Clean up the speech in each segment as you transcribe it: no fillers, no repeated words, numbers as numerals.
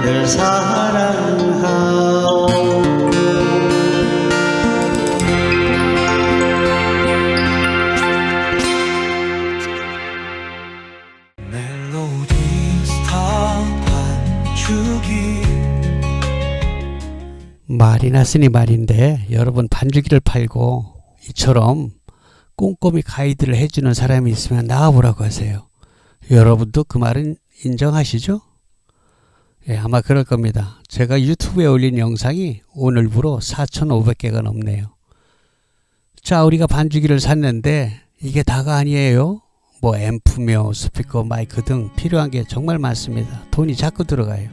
늘 사랑하오. 말이 났으니 말인데, 여러분 반죽기를 팔고 이처럼 꼼꼼히 가이드를 해주는 사람이 있으면 나와보라고 하세요. 여러분도 그 말은 인정하시죠? 예, 아마 그럴 겁니다. 제가 유튜브에 올린 영상이 오늘부로 4,500개가 넘네요. 자, 우리가 반죽기를 샀는데 이게 다가 아니에요. 뭐 앰프며 스피커, 마이크 등 필요한 게 정말 많습니다. 돈이 자꾸 들어가요.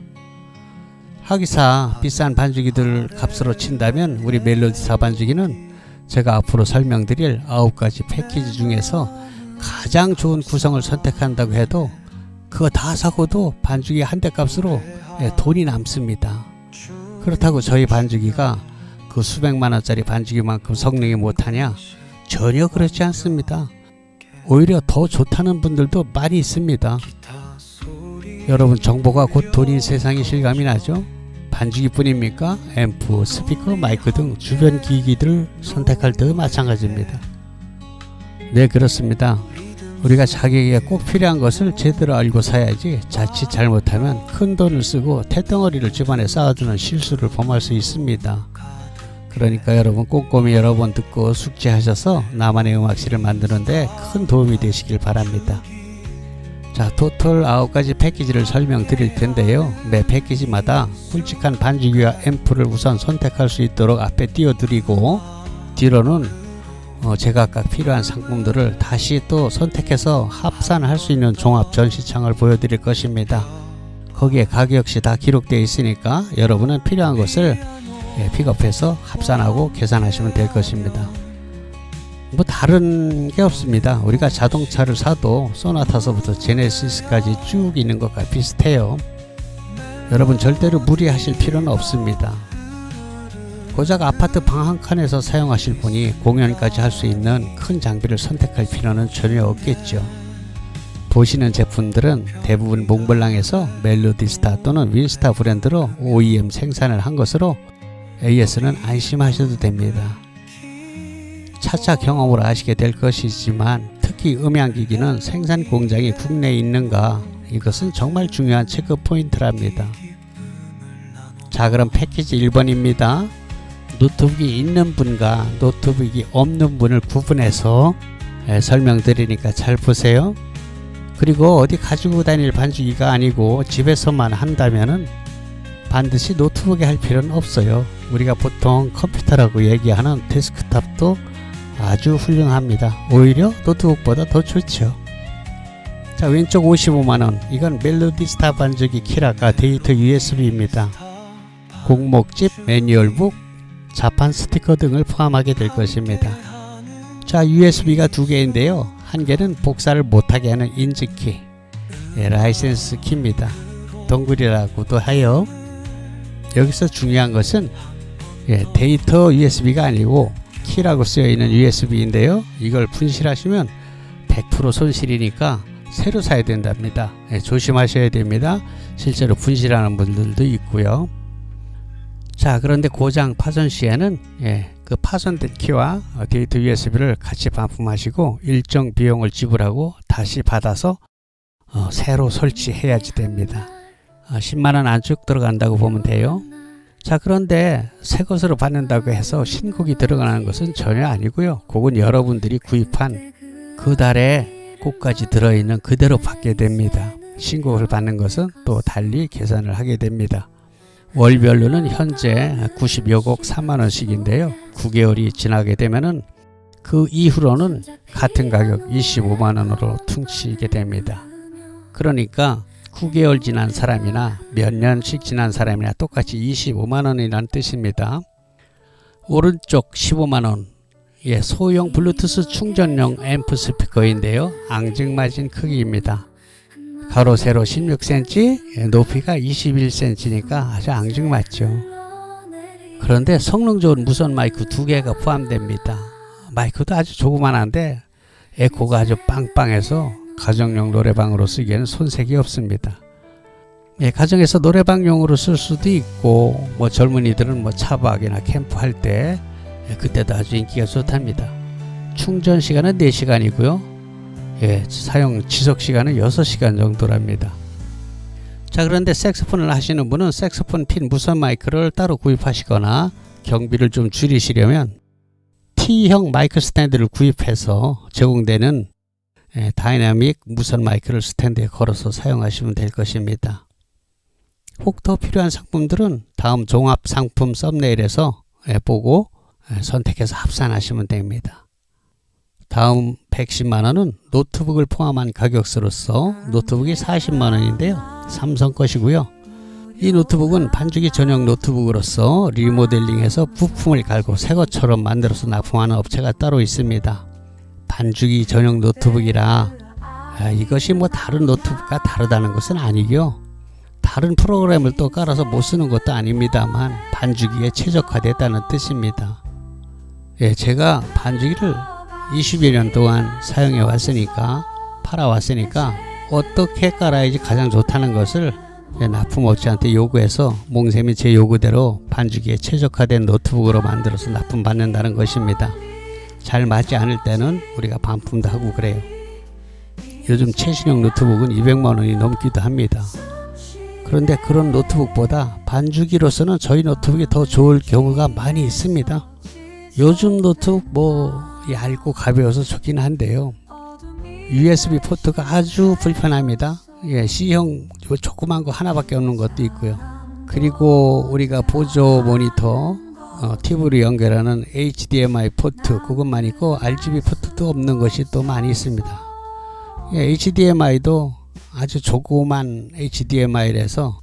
하기사 비싼 반죽기들 값으로 친다면 우리 멜로디스타 반죽기는 제가 앞으로 설명드릴 9가지 패키지 중에서 가장 좋은 구성을 선택한다고 해도 그거 다 사고도 반죽기 한 대 값으로 돈이 남습니다. 그렇다고 저희 반죽기가 그 수백만 원짜리 반죽기만큼 성능이 못하냐? 전혀 그렇지 않습니다. 오히려 더 좋다는 분들도 많이 있습니다. 여러분, 정보가 곧 돈인 세상이 실감이 나죠? 반죽기 뿐입니까? 앰프, 스피커, 마이크 등 주변 기기들을 선택할 때도 마찬가지입니다. 네, 그렇습니다. 우리가 자기에게 꼭 필요한 것을 제대로 알고 사야지 자칫 잘못하면 큰 돈을 쓰고 태덩어리를 집안에 쌓아두는 실수를 범할 수 있습니다. 그러니까 여러분, 꼼꼼히 여러 번 듣고 숙지하셔서 나만의 음악실을 만드는데 큰 도움이 되시길 바랍니다. 자, 토탈 9가지 패키지를 설명드릴 텐데요. 매 패키지마다 굵직한 반죽기와 앰프를 우선 선택할 수 있도록 앞에 띄워드리고, 뒤로는 제각각 필요한 상품들을 다시 또 선택해서 합산할 수 있는 종합 전시창을 보여드릴 것입니다. 거기에 가격 역시 다 기록되어 있으니까 여러분은 필요한 것을 픽업해서 합산하고 계산하시면 될 것입니다. 뭐 다른 게 없습니다. 우리가 자동차를 사도 소나타서부터 제네시스까지 쭉 있는 것과 비슷해요. 여러분, 절대로 무리하실 필요는 없습니다. 고작 아파트 방 한 칸에서 사용하실 분이 공연까지 할 수 있는 큰 장비를 선택할 필요는 전혀 없겠죠. 보시는 제품들은 대부분 몽블랑에서 멜로디스타 또는 윈스타 브랜드로 OEM 생산을 한 것으로 AS는 안심하셔도 됩니다. 차차 경험으로 아시게 될 것이지만 특히 음향기기는 생산 공장이 국내에 있는가, 이것은 정말 중요한 체크 포인트랍니다. 자, 그럼 패키지 1번입니다. 노트북이 있는 분과 노트북이 없는 분을 구분해서 설명드리니까 잘 보세요. 그리고 어디 가지고 다닐 반죽기가 아니고 집에서만 한다면은 반드시 노트북에 할 필요는 없어요. 우리가 보통 컴퓨터라고 얘기하는 데스크탑도 아주 훌륭합니다. 오히려 노트북보다 더 좋죠. 자, 왼쪽 55만원, 이건 멜로디스타 반죽기 키라가 데이터 USB입니다. 곡목집, 매뉴얼북, 자판 스티커 등을 포함하게 될 것입니다. 자, USB가 두 개인데요. 한 개는 복사를 못하게 하는 인증키, 라이센스 키입니다. 동글이라고도 하여. 여기서 중요한 것은 데이터 USB가 아니고 키라고 쓰여있는 USB인데요. 이걸 분실하시면 100% 손실이니까 새로 사야 된답니다. 조심하셔야 됩니다. 실제로 분실하는 분들도 있고요. 자, 그런데 고장 파손 시에는 그 파손된 키와 데이터 USB를 같이 반품하시고 일정 비용을 지불하고 다시 받아서 새로 설치해야지 됩니다. 10만원 안쪽 들어간다고 보면 돼요. 자, 그런데 새 것으로 받는다고 해서 신곡이 들어가는 것은 전혀 아니고요. 그건 여러분들이 구입한 그 달에 곡까지 들어있는 그대로 받게 됩니다. 신곡을 받는 것은 또 달리 계산을 하게 됩니다. 월별로는 현재 90여 곡 3만원씩인데요. 9개월이 지나게 되면은 그 이후로는 같은 가격 25만원으로 퉁치게 됩니다. 그러니까 9개월 지난 사람이나 몇 년씩 지난 사람이나 똑같이 25만원이라는 뜻입니다. 오른쪽 15만원, 소형 블루투스 충전용 앰프 스피커인데요. 앙증맞은 크기입니다. 가로 세로 16cm, 높이가 21cm니까 아주 앙증맞죠. 그런데 성능 좋은 무선 마이크 2개가 포함됩니다. 마이크도 아주 조그만한데 에코가 아주 빵빵해서 가정용 노래방으로 쓰기에는 손색이 없습니다. 가정에서 노래방용으로 쓸 수도 있고 뭐 젊은이들은 뭐 차박이나 캠프 할 때 그때도 아주 인기가 좋답니다. 충전 시간은 4시간이고요. 사용 지속 시간은 6시간 정도랍니다. 자, 그런데 색소폰을 하시는 분은 색소폰 핀 무선 마이크를 따로 구입하시거나 경비를 좀 줄이시려면 T형 마이크 스탠드를 구입해서 제공되는 다이나믹 무선 마이크를 스탠드에 걸어서 사용하시면 될 것입니다. 혹 더 필요한 상품들은 다음 종합 상품 썸네일에서 보고 선택해서 합산하시면 됩니다. 다음 110만원은 노트북을 포함한 가격으로서 노트북이 40만원인데요. 삼성 것이고요. 이 노트북은 반죽이 전용 노트북으로서 리모델링해서 부품을 갈고 새 것처럼 만들어서 납품하는 업체가 따로 있습니다. 반죽이 전용 노트북이라 이것이 뭐 다른 노트북과 다르다는 것은 아니고요. 다른 프로그램을 또 깔아서 못 쓰는 것도 아닙니다만 반죽이에 최적화됐다는 뜻입니다. 제가 반죽이를 20여 년 동안 사용해 왔으니까 팔아왔으니까 어떻게 깔아야지 가장 좋다는 것을 납품업체한테 요구해서 몽쌤이 제 요구대로 반죽이에 최적화된 노트북으로 만들어서 납품받는다는 것입니다. 잘 맞지 않을 때는 우리가 반품도 하고 그래요. 요즘 최신형 노트북은 200만원이 넘기도 합니다. 그런데 그런 노트북보다 반죽이로서는 저희 노트북이 더 좋을 경우가 많이 있습니다. 요즘 노트북 얇고 가벼워서 좋긴 한데요. USB 포트가 아주 불편합니다. C형 조그만 거 하나밖에 없는 것도 있고요. 그리고 우리가 보조 모니터 TV로 연결하는 HDMI 포트 그것만 있고 RGB 포트도 없는 것이 또 많이 있습니다. HDMI도 아주 조그만 HDMI라서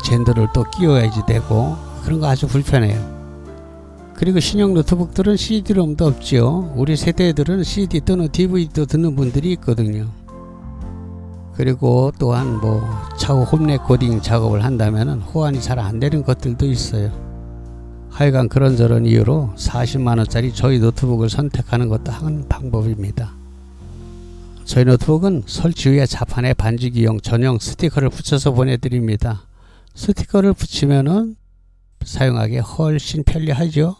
젠더를 또 끼워야지 되고 그런 거 아주 불편해요. 그리고 신형 노트북들은 CD-롬도 없죠. 우리 세대들은 CD 또는 DVD도 듣는 분들이 있거든요. 그리고 또한 차후 홈 레코딩 작업을 한다면 호환이 잘 안 되는 것들도 있어요. 하여간 그런저런 이유로 40만원짜리 저희 노트북을 선택하는 것도 한 방법입니다. 저희 노트북은 설치 후에 자판에 반죽이용 전용 스티커를 붙여서 보내드립니다. 스티커를 붙이면은 사용하기 훨씬 편리하죠.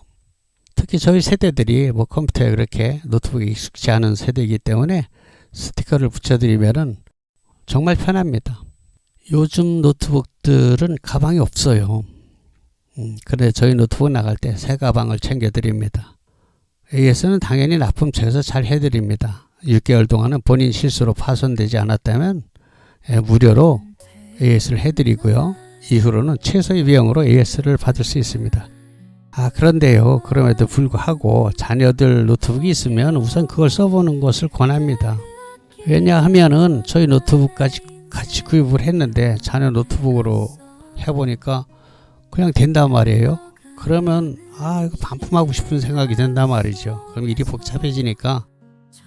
특히 저희 세대들이 컴퓨터에 그렇게 노트북이 익숙지 않은 세대이기 때문에 스티커를 붙여드리면은 정말 편합니다. 요즘 노트북들은 가방이 없어요. 그런데 저희 노트북 나갈 때 새 가방을 챙겨드립니다. AS는 당연히 납품처에서 잘 해드립니다. 6개월 동안은 본인 실수로 파손되지 않았다면 무료로 AS를 해드리고요. 이후로는 최소의 비용으로 AS를 받을 수 있습니다. 그런데요, 그럼에도 불구하고 자녀들 노트북이 있으면 우선 그걸 써보는 것을 권합니다. 왜냐하면은 저희 노트북까지 같이 구입을 했는데 자녀 노트북으로 해보니까 그냥 된단 말이에요. 그러면 이거 반품하고 싶은 생각이 든단 말이죠. 그럼 일이 복잡해지니까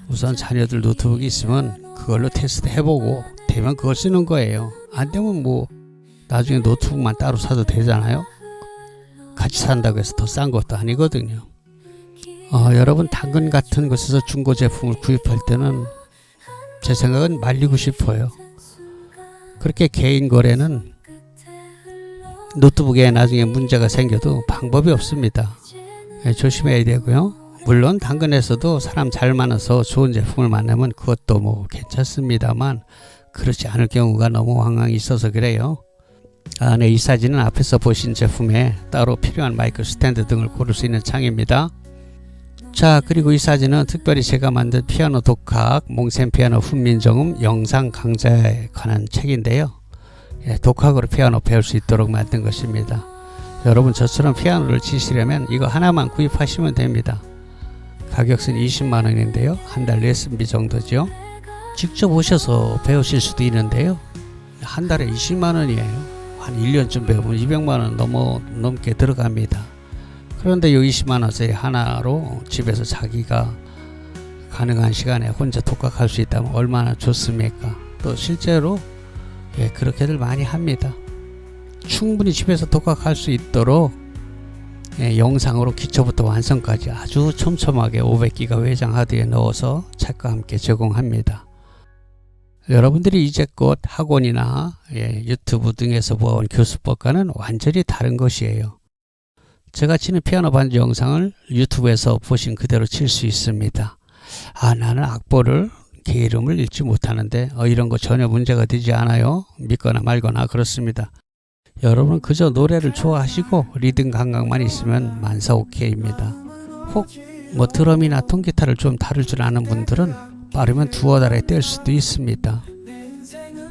우선 자녀들 노트북이 있으면 그걸로 테스트 해보고 되면 그걸 쓰는 거예요. 안 되면 나중에 노트북만 따로 사도 되잖아요. 같이 산다고 해서 더 싼 것도 아니거든요. 여러분 당근 같은 곳에서 중고 제품을 구입할 때는 제 생각은 말리고 싶어요. 그렇게 개인 거래는 노트북에 나중에 문제가 생겨도 방법이 없습니다. 조심해야 되고요. 물론 당근에서도 사람 잘 많아서 좋은 제품을 만나면 그것도 괜찮습니다만 그렇지 않을 경우가 너무 황당히 있어서 그래요. 이 사진은 앞에서 보신 제품에 따로 필요한 마이크 스탠드 등을 고를 수 있는 창입니다. 자, 그리고 이 사진은 특별히 제가 만든 피아노 독학 몽쌤 피아노 훈민정음 영상 강좌에 관한 책인데요. 독학으로 피아노 배울 수 있도록 만든 것입니다. 여러분 저처럼 피아노를 치시려면 이거 하나만 구입하시면 됩니다. 가격은 20만원인데요. 한 달 레슨비 정도죠. 직접 오셔서 배우실 수도 있는데요. 한 달에 20만원이에요. 한 1년쯤 배우면 200만원 넘게 들어갑니다. 그런데 이 20만원짜리 하나로 집에서 자기가 가능한 시간에 혼자 독학할 수 있다면 얼마나 좋습니까? 또 실제로 그렇게들 많이 합니다. 충분히 집에서 독학할 수 있도록 영상으로 기초부터 완성까지 아주 촘촘하게 500기가 외장 하드에 넣어서 책과 함께 제공합니다. 여러분들이 이제껏 학원이나 유튜브 등에서 보아온 교수법과는 완전히 다른 것이에요. 제가 치는 피아노 반주 영상을 유튜브에서 보신 그대로 칠 수 있습니다. 나는 악보를 게으름을 읽지 못하는데 이런 거 전혀 문제가 되지 않아요. 믿거나 말거나 그렇습니다. 여러분은 그저 노래를 좋아하시고 리듬 감각만 있으면 만사 오케이입니다. 혹 드럼이나 통기타를 좀 다룰 줄 아는 분들은 빠르면 두어 달에 뗄 수도 있습니다.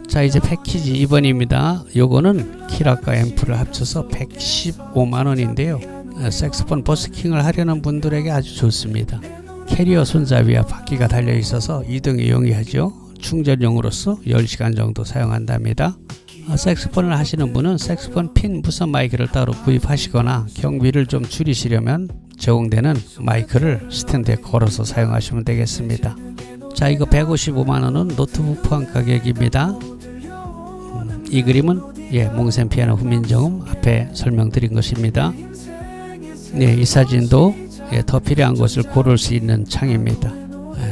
자, 이제 패키지 2번입니다. 요거는 키락과 앰프를 합쳐서 115만원인데요. 색소폰 버스킹을 하려는 분들에게 아주 좋습니다. 캐리어 손잡이와 바퀴가 달려 있어서 이동에 용이하죠. 충전용으로서 10시간 정도 사용한답니다. 색소폰을 하시는 분은 색소폰 핀 무선 마이크를 따로 구입하시거나 경비를 좀 줄이시려면 제공되는 마이크를 스탠드에 걸어서 사용하시면 되겠습니다. 자, 이거 155만원은 노트북 포함 가격입니다. 이 그림은 몽센 피아노 훈민정음 앞에 설명드린 것입니다. 이 사진도 더 필요한 것을 고를 수 있는 창입니다.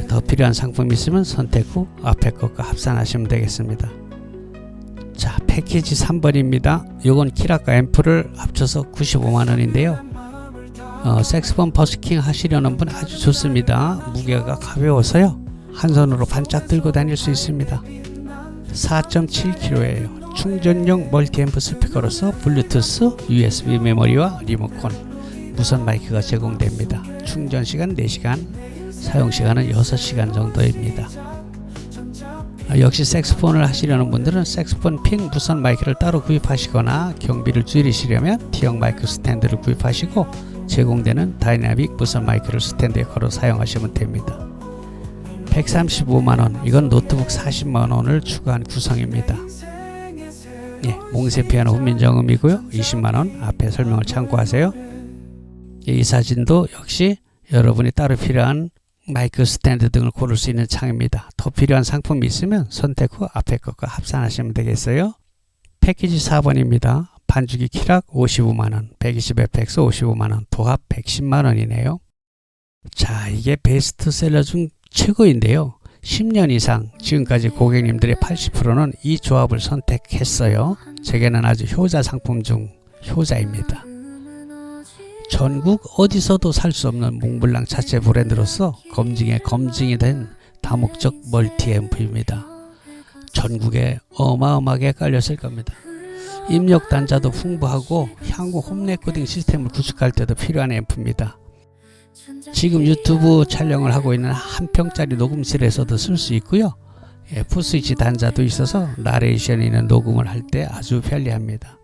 더 필요한 상품이 있으면 선택 후 앞에 것과 합산하시면 되겠습니다. 자, 패키지 3번입니다. 요건 키락과 앰프를 합쳐서 95만원인데요. 색소폰 버스킹 하시려는 분 아주 좋습니다. 무게가 가벼워서요. 한 손으로 반짝 들고 다닐 수 있습니다. 4.7kg예요. 충전용 멀티앰프 스피커로서 블루투스, USB 메모리와 리모컨, 무선 마이크가 제공됩니다. 충전 시간 4시간, 사용 시간은 6시간 정도입니다. 역시 색소폰을 하시려는 분들은 색소폰 핀 무선 마이크를 따로 구입하시거나 경비를 줄이시려면 T형 마이크 스탠드를 구입하시고 제공되는 다이나믹 무선 마이크를 스탠드에 걸어 사용하시면 됩니다. 135만원, 이건 노트북 40만원을 추가한 구성입니다. 몽센 피아노 훈민정음이고요. 20만원, 앞에 설명을 참고하세요. 이 사진도 역시 여러분이 따로 필요한 마이크 스탠드 등을 고를 수 있는 창입니다. 더 필요한 상품이 있으면 선택 후 앞에 것과 합산하시면 되겠어요. 패키지 4번입니다. 반주기 키락 55만원, 120fx 55만원, 도합 110만원이네요. 자, 이게 베스트셀러 중 최고인데요. 10년 이상 지금까지 고객님들의 80%는 이 조합을 선택했어요. 제게는 아주 효자 상품 중 효자입니다. 전국 어디서도 살 수 없는 몽블랑 자체 브랜드로서 검증이 된 다목적 멀티앰프입니다. 전국에 어마어마하게 깔렸을 겁니다. 입력 단자도 풍부하고 향후 홈 레코딩 시스템을 구축할 때도 필요한 앰프입니다. 지금 유튜브 촬영을 하고 있는 한 평짜리 녹음실에서도 쓸 수 있고요. 풋스위치 단자도 있어서 나레이션이 있는 녹음을 할 때 아주 편리합니다.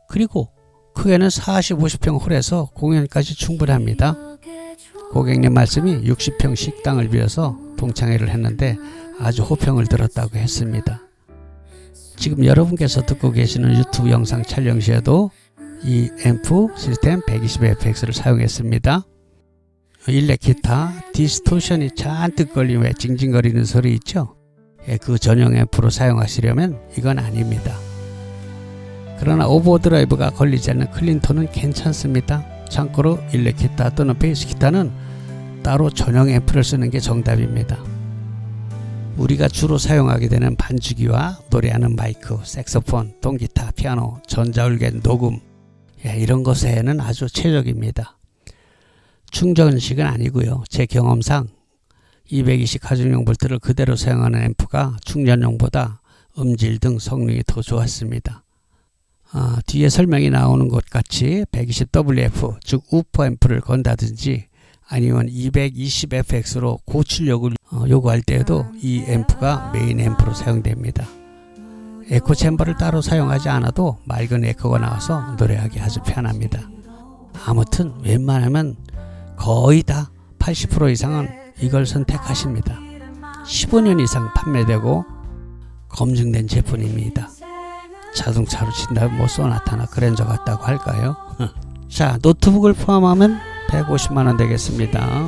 그리고 크게는 40, 50평 홀에서 공연까지 충분합니다. 고객님 말씀이 60평 식당을 빌어서 동창회를 했는데 아주 호평을 들었다고 했습니다. 지금 여러분께서 듣고 계시는 유튜브 영상 촬영 시에도 이 앰프 시스템 120fx를 사용했습니다. 일렉 기타 디스토션이 잔뜩 걸리면 왜 징징거리는 소리 있죠? 그 전용 앰프로 사용하시려면 이건 아닙니다. 그러나 오버드라이브가 걸리지 않는 클린톤은 괜찮습니다. 참고로 일렉 기타 또는 베이스 기타는 따로 전용 앰프를 쓰는 게 정답입니다. 우리가 주로 사용하게 되는 반주기와 노래하는 마이크, 색소폰, 통기타, 피아노, 전자올겐, 녹음 이런 것에는 아주 최적입니다. 충전식은 아니고요. 제 경험상 220 가정용 볼트를 그대로 사용하는 앰프가 충전용보다 음질 등 성능이 더 좋았습니다. 뒤에 설명이 나오는 것 같이 120WF 즉 우퍼 앰프를 건다든지 아니면 220fx로 고출력을 요구할 때에도 이 앰프가 메인 앰프로 사용됩니다. 에코 챔버를 따로 사용하지 않아도 맑은 에코가 나와서 노래하기 아주 편합니다. 아무튼 웬만하면 거의 다 80% 이상은 이걸 선택하십니다. 15년 이상 판매되고 검증된 제품입니다. 자동차로 친다면 뭐 소나타나 그랜저 같다고 할까요? 자, 노트북을 포함하면 150만원 되겠습니다.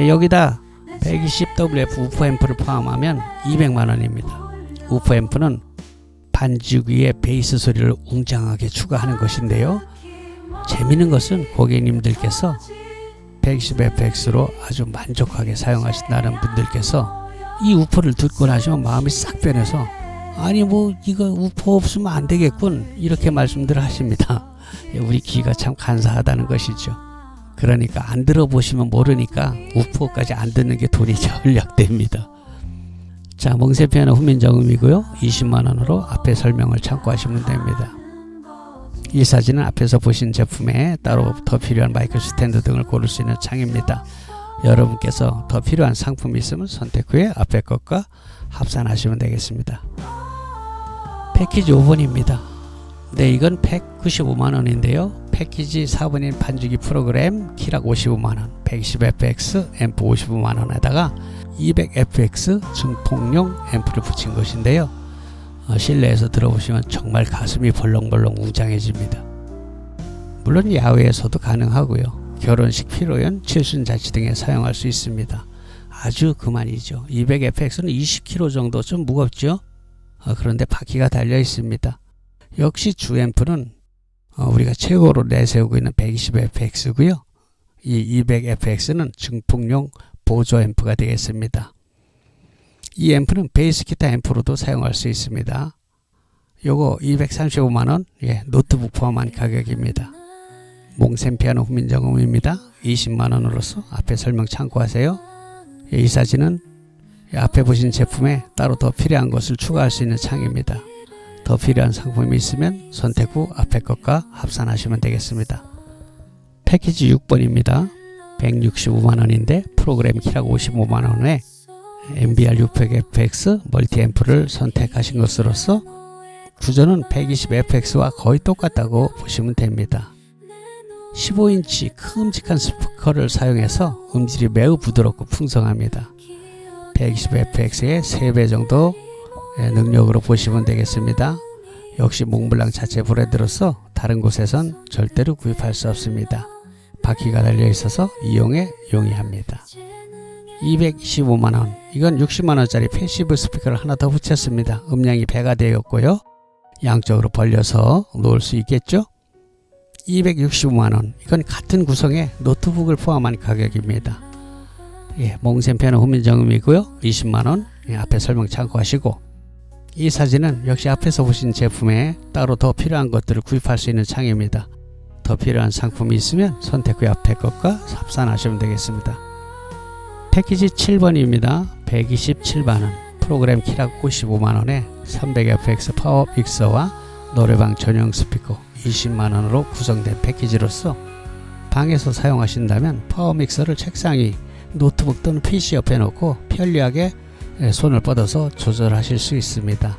여기다 120WF 우퍼 앰프를 포함하면 200만원입니다. 우퍼 앰프는 반주기의 베이스 소리를 웅장하게 추가하는 것인데요. 재미있는 것은 고객님들께서 120fx로 아주 만족하게 사용하신다는 분들께서 이 우포를 듣고 나시면 마음이 싹 변해서 아니 뭐 이거 우포 없으면 안 되겠군 이렇게 말씀들 하십니다. 우리 귀가 참 간사하다는 것이죠. 그러니까 안 들어보시면 모르니까 우포까지 안 듣는 게 돈이 절약됩니다. 자, 몽세 피아노 훈민정음이고요. 20만원으로 앞에 설명을 참고하시면 됩니다. 이 사진은 앞에서 보신 제품에 따로 더 필요한 마이크 스탠드 등을 고를 수 있는 창입니다. 여러분께서 더 필요한 상품이 있으면 선택 후에 앞에 것과 합산하시면 되겠습니다. 패키지 5번입니다. 네, 이건 195만원인데요. 패키지 4번인 반주기 프로그램 키락 55만원, 120fx 앰프 55만원에다가 200fx 증폭용 앰프를 붙인 것인데요. 실내에서 들어보시면 정말 가슴이 벌렁벌렁 웅장해집니다. 물론 야외에서도 가능하고요. 결혼식 피로연, 칠순자치 등에 사용할 수 있습니다. 아주 그만이죠. 200fx는 20kg 정도 좀 무겁죠. 그런데 바퀴가 달려 있습니다. 역시 주 앰프는 우리가 최고로 내세우고 있는 120fx고요. 이 200fx는 증폭용 보조 앰프가 되겠습니다. 이 앰프는 베이스 기타 앰프로도 사용할 수 있습니다. 요거 235만원, 노트북 포함한 가격입니다. 몽센 피아노 훈민정음입니다. 20만원으로서 앞에 설명 참고하세요. 이 사진은 앞에 보신 제품에 따로 더 필요한 것을 추가할 수 있는 창입니다. 더 필요한 상품이 있으면 선택 후 앞에 것과 합산하시면 되겠습니다. 패키지 6번입니다. 165만원인데 프로그램 키락 55만원에 MBR 600fx 멀티앰프를 선택하신 것으로서 구조는 120fx와 거의 똑같다고 보시면 됩니다. 15인치 큼직한 스피커를 사용해서 음질이 매우 부드럽고 풍성합니다. 120fx의 3배 정도 능력으로 보시면 되겠습니다. 역시 몽블랑 자체 브랜드로서 다른 곳에선 절대로 구입할 수 없습니다. 바퀴가 달려 있어서 이용에 용이합니다. 225만원, 이건 60만원짜리 패시브 스피커를 하나 더 붙였습니다. 음량이 배가 되었고요. 양쪽으로 벌려서 놓을 수 있겠죠. 265만원, 이건 같은 구성의 노트북을 포함한 가격입니다. 몽센 피아노 훈민정음이고요. 20만원, 앞에 설명 참고하시고, 이 사진은 역시 앞에서 보신 제품에 따로 더 필요한 것들을 구입할 수 있는 창입니다. 더 필요한 상품이 있으면 선택 후 앞에 것과 합산하시면 되겠습니다. 패키지 7번입니다. 127만원, 프로그램 키락 55만원에 300fx 파워 믹서와 노래방 전용 스피커 20만원으로 구성된 패키지로서 방에서 사용하신다면 파워 믹서를 책상 위, 노트북 또는 PC 옆에 놓고 편리하게 손을 뻗어서 조절하실 수 있습니다.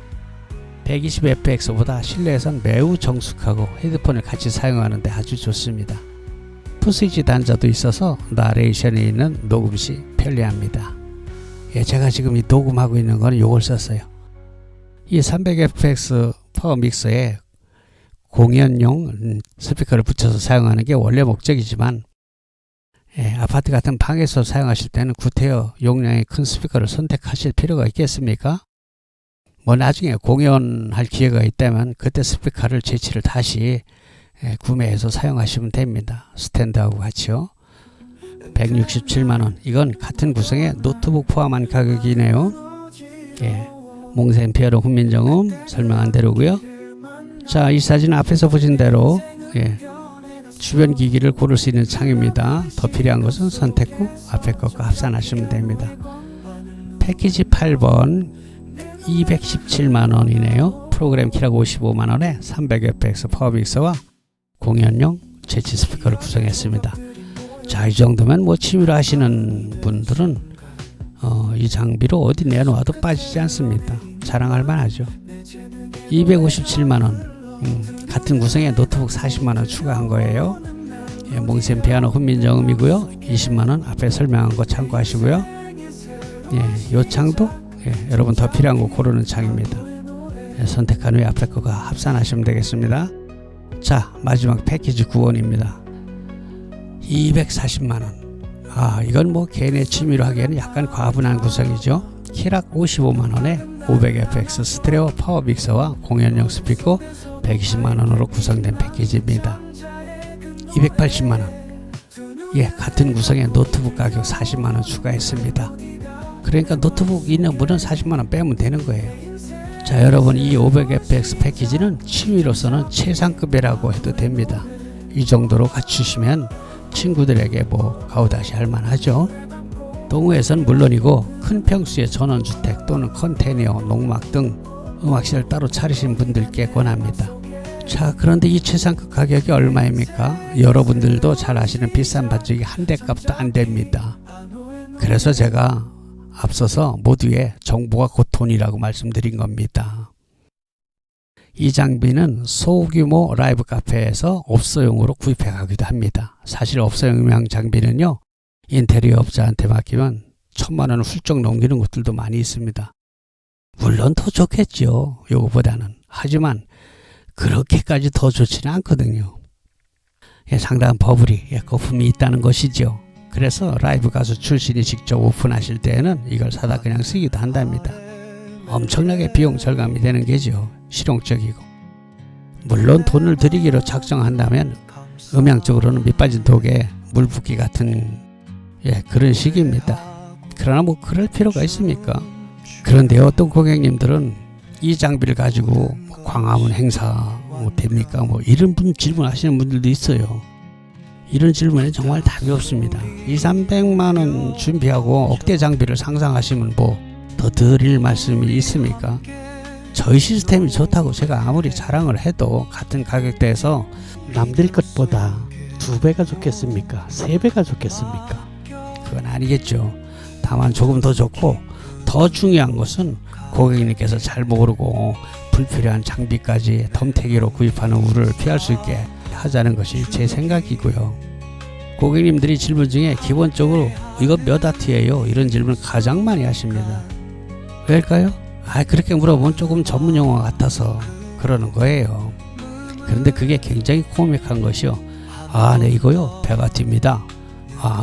120fx보다 실내에선 매우 정숙하고 헤드폰을 같이 사용하는데 아주 좋습니다. 푸스위치 단자도 있어서 나레이션이 있는 녹음 시 편리합니다. 제가 지금 이 녹음하고 있는 거는 요걸 썼어요. 이 300fx 파워 믹서에 공연용 스피커를 붙여서 사용하는 게 원래 목적이지만 아파트 같은 방에서 사용하실 때는 구태여 용량이 큰 스피커를 선택하실 필요가 있겠습니까? 뭐 나중에 공연할 기회가 있다면 그때 스피커를 재치를 다시 구매해서 사용하시면 됩니다. 스탠드하고 같이요. 167만원, 이건 같은 구성의 노트북 포함한 가격이네요. 몽센 피아노 훈민정음 설명한 대로고요. 자, 이 사진은 앞에서 보신 대로 주변 기기를 고를 수 있는 창입니다. 더 필요한 것은 선택 후 앞에 것과 합산하시면 됩니다. 패키지 8번 217만원이네요. 프로그램 키락 55만원에 300fx 파워믹서와 공연용 재치 스피커를 구성했습니다. 자, 이 정도면 뭐 취미로 하시는 분들은 이 장비로 어디 내놓아도 빠지지 않습니다. 자랑할 만하죠. 257만원, 같은 구성에 노트북 40만원 추가한 거예요. 몽센 피아노 훈민정음이고요. 20만원 앞에 설명한 거 참고하시고요. 요 창도 여러분 더 필요한 거 고르는 창입니다. 선택한 후에 앞에 거가 합산하시면 되겠습니다. 자, 마지막 패키지 9원입니다. 240만원. 이건 뭐 개인의 취미로 하기에는 약간 과분한 구성이죠. 키락 55만원에 500fx 스테레오 파워 믹서와 공연용 스피커 120만원으로 구성된 패키지입니다. 280만원, 같은 구성의 노트북 가격 40만원 추가했습니다. 그러니까 노트북 있는 분은 40만 원 빼면 되는 거예요. 자, 여러분, 이 500fx 패키지는 취미로서는 최상급이라고 해도 됩니다. 이 정도로 갖추시면 친구들에게 뭐 가오다시 할 만하죠. 동호회선 물론이고 큰 평수의 전원주택 또는 컨테이너, 농막 등 음악실을 따로 차리신 분들께 권합니다. 자, 그런데 이 최상급 가격이 얼마입니까? 여러분들도 잘 아시는 비싼 반죽이 한 대 값도 안 됩니다. 그래서 제가 앞서서 모두의 정보가 곧 돈이라고 말씀드린 겁니다. 이 장비는 소규모 라이브 카페에서 업소용으로 구입해 가기도 합니다. 사실 업소용 장비는요, 인테리어 업자한테 맡기면 1000만 원을 훌쩍 넘기는 것들도 많이 있습니다. 물론 더 좋겠죠, 요거보다는. 하지만 그렇게까지 더 좋지는 않거든요. 상당한 버블이, 거품이 있다는 것이죠. 그래서 라이브 가수 출신이 직접 오픈하실 때에는 이걸 사다 그냥 쓰기도 한답니다. 엄청나게 비용 절감이 되는 게죠. 실용적이고. 물론 돈을 들이기로 작정한다면 음향적으로는 밑빠진 독에 물 붓기 같은 그런 식입니다. 그러나 뭐 그럴 필요가 있습니까? 그런데 어떤 고객님들은 이 장비를 가지고 광화문 행사 됩니까? 뭐 이런 질문하시는 분들도 있어요. 이런 질문에 정말 답이 없습니다. 200~300만 원 준비하고 억대 장비를 상상하시면 뭐 더 드릴 말씀이 있습니까? 저희 시스템이 좋다고 제가 아무리 자랑을 해도 같은 가격대에서 남들 것보다 2배가 좋겠습니까? 3배가 좋겠습니까? 그건 아니겠죠. 다만 조금 더 좋고 더 중요한 것은 고객님께서 잘 모르고 불필요한 장비까지 덤태기로 구입하는 우려를 피할 수 있게 하자는 것이 제 생각이고요. 고객님들이 질문 중에 기본적으로 이거 몇 와트예요? 이런 질문을 가장 많이 하십니다. 왜일까요? 그렇게 물어보면 조금 전문 용어 같아서 그러는 거예요. 그런데 그게 굉장히 코믹한 것이요. 네, 이거요 100와트입니다.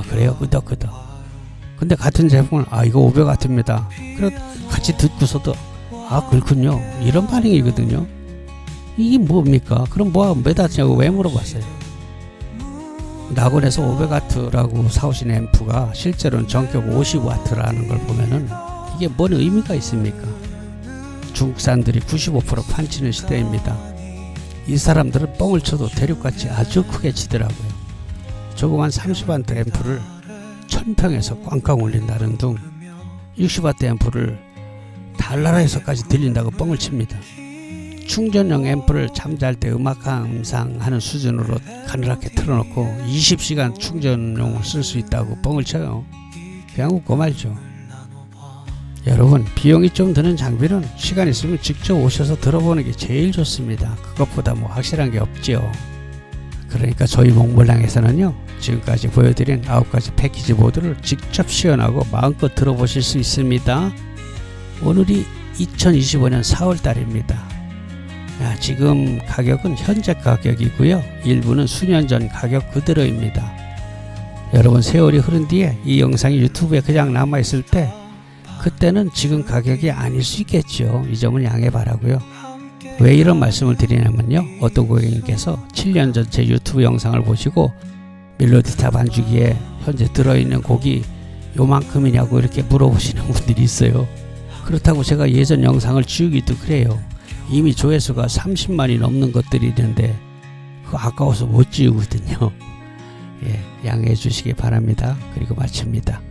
그래요? 끄덕끄덕. 근데 같은 제품을 이거 500와트입니다. 그래 같이 듣고서도 그렇군요. 이런 반응이거든요. 이게 뭡니까? 그럼 몇 와트냐고 왜 물어봤어요? 낙원에서 500와트라고 사오신 앰프가 실제로는 전격 50와트라는 걸 보면은 이게 뭔 의미가 있습니까? 중국산들이 95% 판치는 시대입니다. 이 사람들은 뻥을 쳐도 대륙같이 아주 크게 치더라고요. 조그만 30와트 앰프를 1000평에서 꽝꽝 울린다는 둥 60와트 앰프를 달나라에서까지 들린다고 뻥을 칩니다. 충전용 앰프를 잠잘 때 음악 감상하는 수준으로 가늘하게 틀어놓고 20시간 충전용을 쓸 수 있다고 뻥을 쳐요. 그냥 웃고 말죠. 여러분, 비용이 좀 드는 장비는 시간 있으면 직접 오셔서 들어보는 게 제일 좋습니다. 그것보다 뭐 확실한 게 없죠. 그러니까 저희 몽블랑에서는요, 지금까지 보여드린 9가지 패키지 모두를 직접 시연하고 마음껏 들어보실 수 있습니다. 오늘이 2025년 4월달입니다. 지금 가격은 현재 가격이고요. 일부는 수년 전 가격 그대로입니다. 여러분, 세월이 흐른 뒤에 이 영상이 유튜브에 그냥 남아있을 때 그때는 지금 가격이 아닐 수 있겠죠. 이 점은 양해 바라고요. 왜 이런 말씀을 드리냐면요, 어떤 고객님께서 7년 전 제 유튜브 영상을 보시고 멜로디타 반주기에 현재 들어있는 곡이 요만큼이냐고 이렇게 물어보시는 분들이 있어요. 그렇다고 제가 예전 영상을 지우기도 그래요. 이미 조회수가 30만이 넘는 것들이 있는데 그거 아까워서 못 지우거든요. 양해해 주시기 바랍니다. 그리고 마칩니다.